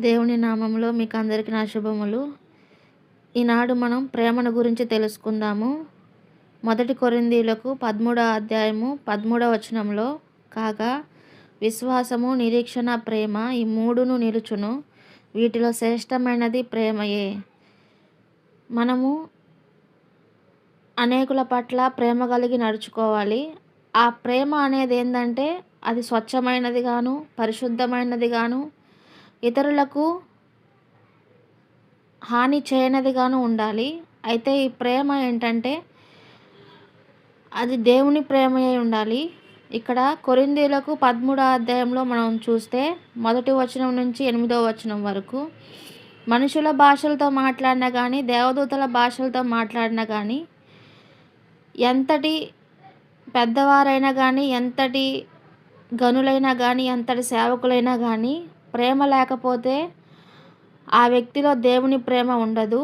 దేవుని నామములో మీకు అందరికీ నా శుభములు. ఈనాడు మనం ప్రేమను గురించి తెలుసుకుందాము. 1 కొరింథీయులకు 13వ అధ్యాయము 13వ వచనంలో కాగా విశ్వాసము, నిరీక్షణ, ప్రేమ ఈ మూడును నిలుచును. వీటిలో శ్రేష్టమైనది ప్రేమయే. మనము అనేకుల పట్ల ప్రేమ కలిగి నడుచుకోవాలి. ఆ ప్రేమ అనేది ఏందంటే అది స్వచ్ఛమైనది గాను, పరిశుద్ధమైనది గాను, ఇతరులకు హాని చేయనిదిగాను ఉండాలి. అయితే ఈ ప్రేమ ఏంటంటే అది దేవుని ప్రేమయే ఉండాలి. ఇక్కడ కొరింథీయులకు 13వ అధ్యాయంలో మనం చూస్తే 1వ వచనం నుంచి 8వ వచనం వరకు మనుషుల భాషలతో మాట్లాడినా కానీ, దేవదూతల భాషలతో మాట్లాడినా కానీ, ఎంతటి పెద్దవారైనా కానీ, ఎంతటి గనులైనా కానీ, ఎంతటి సేవకులైనా కానీ ప్రేమ లేకపోతే ఆ వ్యక్తిలో దేవుని ప్రేమ ఉండదు.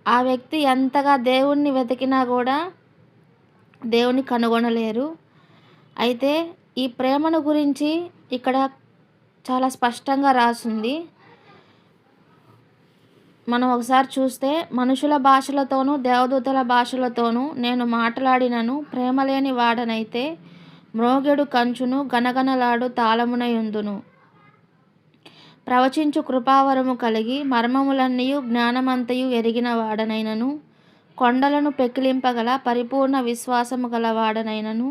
ఆ వ్యక్తి ఎంతగా దేవుణ్ణి వెతికినా కూడా దేవుని కనుగొనలేరు. అయితే ఈ ప్రేమను గురించి ఇక్కడ చాలా స్పష్టంగా రాసుంది. మనం ఒకసారి చూస్తే మనుషుల భాషలతోనూ దేవదూతల భాషలతోనూ నేను మాట్లాడినను ప్రేమ లేని వాడనైతే మ్రోగెడు కంచును గనగనలాడు తాళమునయుందును. ప్రవచించు కృపావరము కలిగి మర్మములన్నీయు జ్ఞానమంతయు ఎరిగిన వాడనైనను కొండలను పెకిలింపగల పరిపూర్ణ విశ్వాసము గల వాడనైనను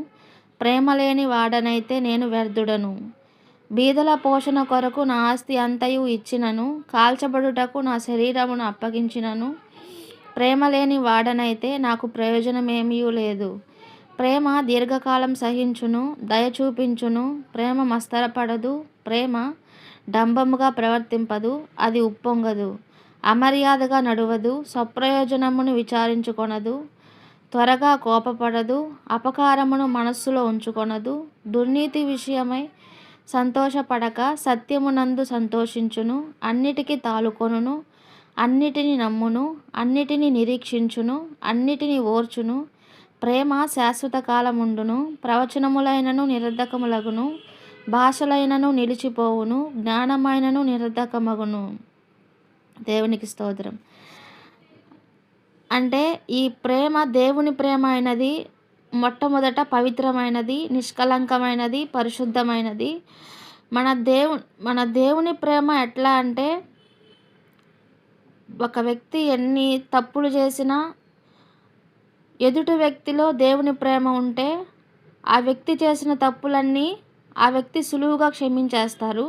ప్రేమలేని వాడనైతే నేను వ్యర్థుడను. బీదల పోషణ కొరకు నా ఆస్తి అంతయు ఇచ్చినను, కాల్చబడుటకు నా శరీరమును అప్పగించినను ప్రేమలేని వాడనైతే నాకు ప్రయోజనమేమీ లేదు. ప్రేమ దీర్ఘకాలం సహించును, దయ చూపించును. ప్రేమ మత్సరపడదు. ప్రేమ డంబముగా ప్రవర్తింపదు. అది ఉప్పొంగదు. అమర్యాదగా నడువదు. స్వప్రయోజనమును విచారించుకొనదు. త్వరగా కోపపడదు. అపకారమును మనస్సులో ఉంచుకొనదు. దుర్నీతి విషయమై సంతోషపడక సత్యమునందు సంతోషించును. అన్నిటికీ తాలుకొనును. అన్నిటిని నమ్మును. అన్నిటిని నిరీక్షించును. అన్నిటిని ఓర్చును. ప్రేమ శాశ్వత కాలముండును. ప్రవచనములైనను నిరర్ధకములగును. భాషలైనను నిలిచిపోవును. జ్ఞానమైనను నిరర్ధకమగును. దేవునికి స్తోత్రం. అంటే ఈ ప్రేమ దేవుని ప్రేమ అయినది మొట్టమొదట పవిత్రమైనది, నిష్కలంకమైనది, పరిశుద్ధమైనది. మన దేవుని ప్రేమ ఎట్లా అంటే ఒక వ్యక్తి ఎన్ని తప్పులు చేసినా ఎదుటి వ్యక్తిలో దేవుని ప్రేమ ఉంటే ఆ వ్యక్తి చేసిన తప్పులన్నీ ఆ వ్యక్తి సులువుగా క్షమించేస్తారు.